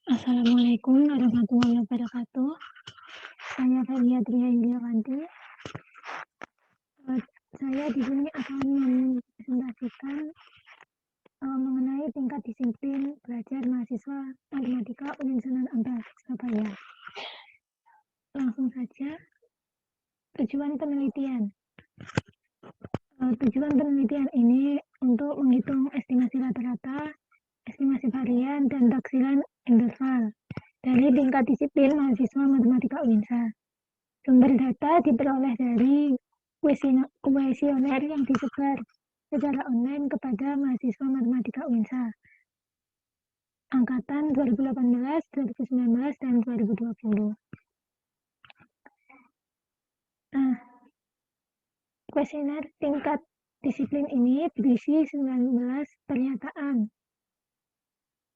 Assalamualaikum warahmatullahi wabarakatuh. Saya Felia Tria Indriawanti. Saya di sini akan mempresentasikan mengenai tingkat disiplin belajar mahasiswa matematika UIN Sunan Ampel, Surabaya. Langsung saja, tujuan penelitian. Tujuan penelitian ini untuk menghitung estimasi rata-rata, estimasi varian, dan taksiran interval dari tingkat disiplin mahasiswa matematika UINSA. Sumber data diperoleh dari kuesioner yang disebar secara online kepada mahasiswa matematika UINSA angkatan 2018, 2019, dan 2020. Nah, kuesioner tingkat disiplin ini berisi 19 pernyataan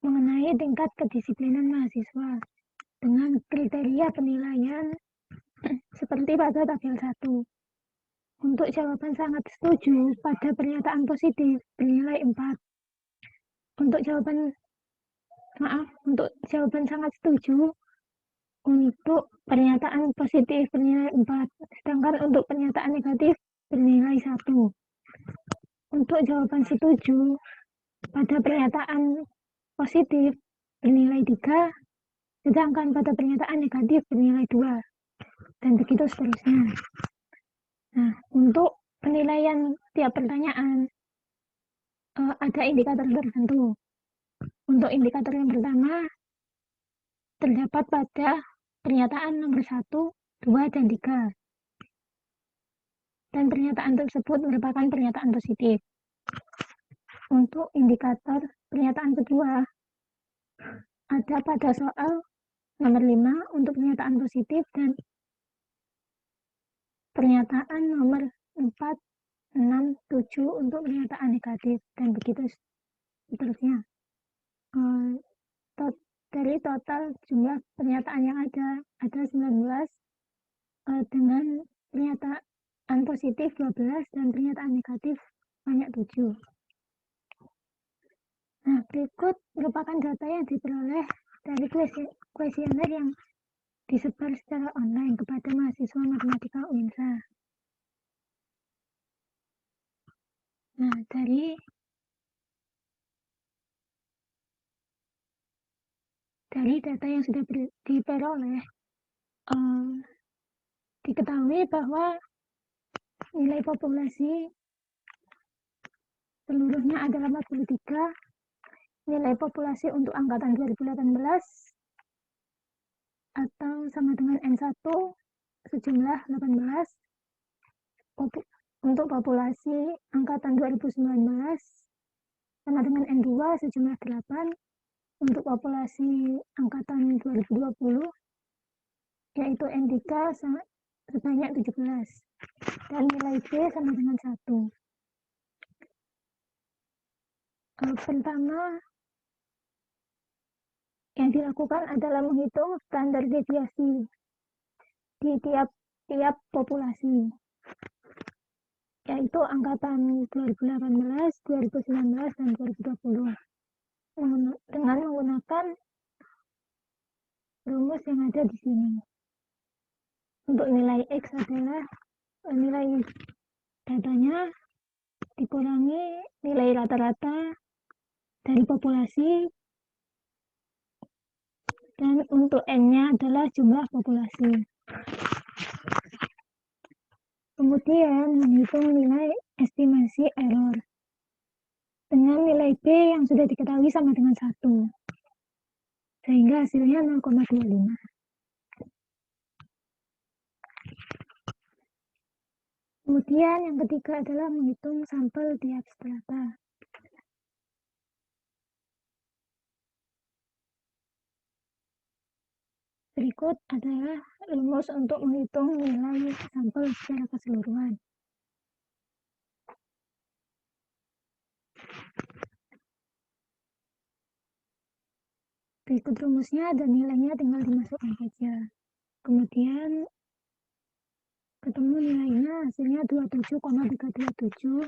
mengenai tingkat kedisiplinan mahasiswa dengan kriteria penilaian seperti pada tabel 1. Untuk jawaban sangat setuju pada pernyataan positif bernilai 4. Untuk jawaban sangat setuju untuk pernyataan positif bernilai 4, sedangkan untuk pernyataan negatif bernilai 1. Untuk jawaban setuju pada pernyataan positif bernilai 3, sedangkan pada pernyataan negatif bernilai 2, dan begitu seterusnya. Nah, untuk penilaian tiap pertanyaan ada indikator tertentu. Untuk indikator yang pertama terdapat pada pernyataan nomor 1, 2, dan 3. Dan pernyataan tersebut merupakan pernyataan positif. Untuk indikator pernyataan kedua ada pada soal nomor 5 untuk pernyataan positif dan pernyataan nomor 4, 6, 7 untuk pernyataan negatif, dan begitu seterusnya. Dari total jumlah pernyataan yang ada 19 dengan pernyataan positif 12 dan pernyataan negatif banyak 7. Nah, berikut merupakan data yang diperoleh dari kuesioner yang disebar secara online kepada mahasiswa matematika UINSA. Nah, dari data yang sudah diperoleh, diketahui bahwa nilai populasi seluruhnya adalah 43, nilai populasi untuk angkatan 2018 atau sama dengan N1 sejumlah 18, untuk populasi angkatan 2019 sama dengan N2 sejumlah 8, untuk populasi angkatan 2020 yaitu N3 sebanyak 17, dan nilai B sama dengan 1. Pertama yang dilakukan adalah menghitung standar deviasi di tiap populasi, yaitu angkatan 2018, 2019, dan 2020 dengan menggunakan rumus yang ada di sini. Untuk nilai X adalah nilai datanya dikurangi nilai rata-rata dari populasi, dan untuk N-nya adalah jumlah populasi. Kemudian menghitung nilai estimasi error dengan nilai B yang sudah diketahui sama dengan 1, sehingga hasilnya 0,25. Kemudian yang ketiga adalah menghitung sampel tiap strata. Berikut adalah rumus untuk menghitung nilai sampel secara keseluruhan. Berikut rumusnya, dan nilainya tinggal dimasukkan saja. Kemudian ketemu nilainya, hasilnya 27,327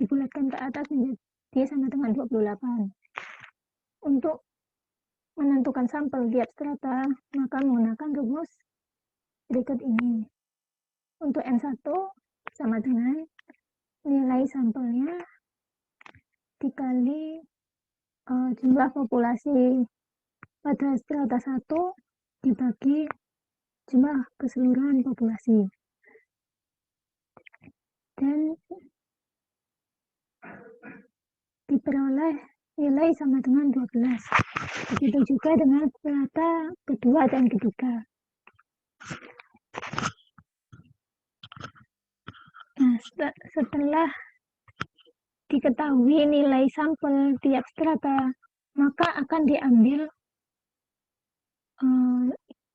dibulatkan ke atas menjadi sama dengan 28. Untuk menentukan sampel tiap strata, maka menggunakan rumus berikut ini. Untuk N1 sama dengan nilai sampelnya dikali jumlah populasi pada strata 1 dibagi jumlah keseluruhan populasi. Dan diperoleh nilai sama dengan 12. Begitu juga dengan strata kedua dan ketiga. Nah, setelah diketahui nilai sampel tiap strata, maka akan diambil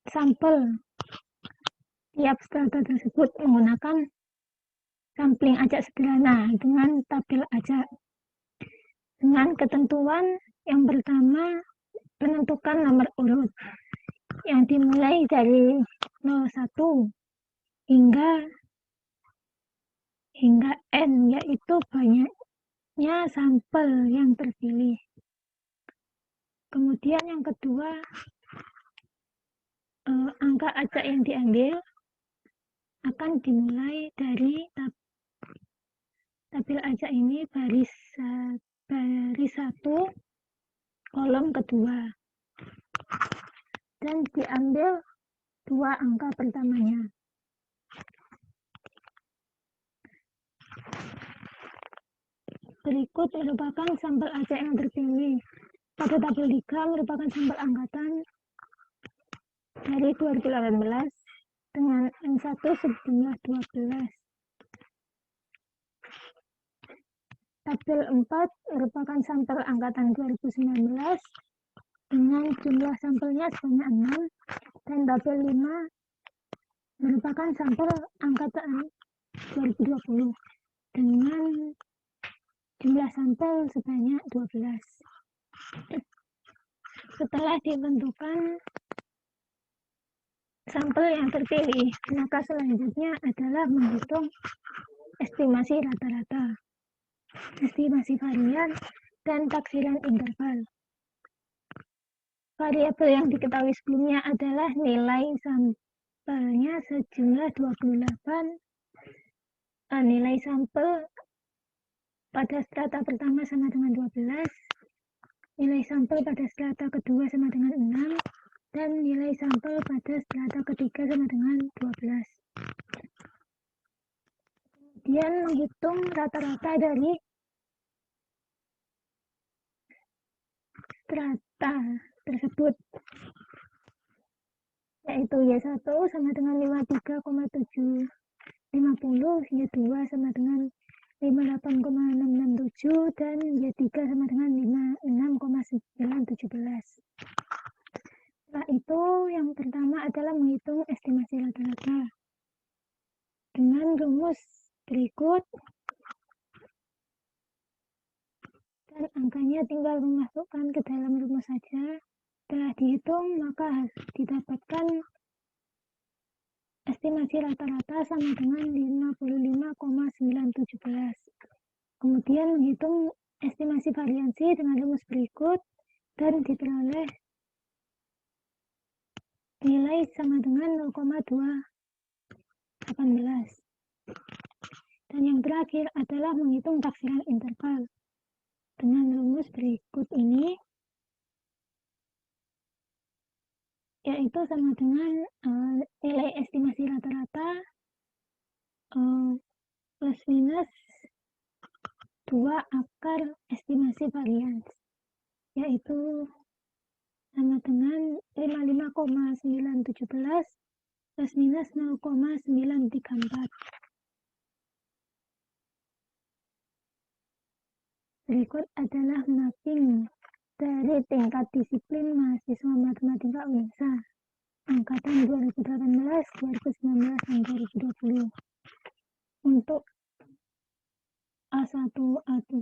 sampel tiap strata tersebut menggunakan sampling acak sederhana dengan tabel acak. Dengan ketentuan yang pertama, menentukan nomor urut yang dimulai dari 01 hingga N, yaitu banyaknya sampel yang terpilih. Kemudian yang kedua, angka acak yang diambil akan dimulai dari tabel acak ini baris 1 kolom kedua dan diambil 2 angka pertamanya. Berikut merupakan sampel acak yang terpilih. Pada tabel 3 merupakan sampel angkatan dari 2018 dengan N1 sejumlah 12. Tabel 4 merupakan sampel angkatan 2019 dengan jumlah sampelnya sebanyak 6, dan tabel 5 merupakan sampel angkatan 2020 dengan jumlah sampel sebanyak 12. Setelah ditentukan sampel yang terpilih, maka selanjutnya adalah menghitung estimasi rata-rata, estimasi varian, dan taksiran interval. Variabel yang diketahui sebelumnya adalah nilai sampelnya sejumlah 28, nilai sampel pada strata pertama sama dengan 12, nilai sampel pada strata kedua sama dengan 6, dan nilai sampel pada strata ketiga sama dengan 12. Kemudian menghitung rata-rata dari strata tersebut, yaitu Y1 sama dengan 53,750, Y2 sama dengan 58,667, dan Y3 sama dengan 56,917. Setelah itu, yang pertama adalah menghitung estimasi rata-rata dengan rumus berikut, dan angkanya tinggal memasukkan ke dalam rumus saja. Setelah dihitung, maka didapatkan estimasi rata-rata sama dengan 55,917. Kemudian menghitung estimasi variansi dengan rumus berikut, dan diperoleh nilai sama dengan 0,218. Dan yang terakhir adalah menghitung taksiran interval dengan rumus berikut ini, yaitu sama dengan nilai estimasi rata-rata plus minus 2 akar estimasi varians, yaitu sama dengan 55,917 plus minus 0,934. Berikut adalah mapping dari tingkat disiplin mahasiswa matematika UNESA angkatan 2018, 2019, dan 2020. Untuk A1, A2,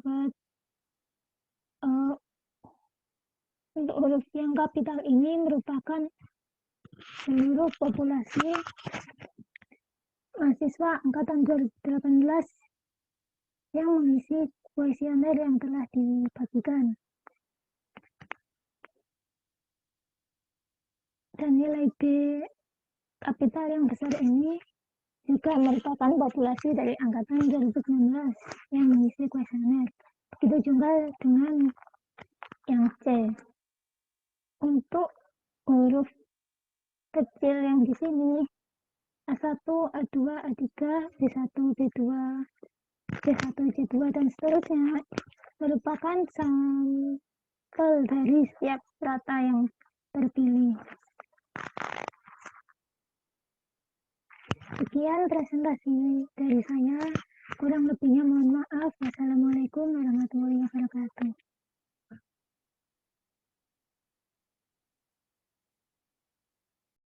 untuk huruf yang kapital ini merupakan seluruh populasi mahasiswa angkatan 2018 yang mengisi kuesioner yang telah dibagikan. dan nilai B kapital yang besar ini juga merupakan populasi dari angkatan 2019 yang mengisi kuesioner. Begitu juga dengan yang C. Untuk huruf kecil yang di sini A1, A2, A3, B1, B2, C1, C2, dan seterusnya merupakan sampel dari setiap strata yang terpilih. Sekian presentasi dari saya. Kurang lebihnya mohon maaf. Wassalamualaikum warahmatullahi wabarakatuh.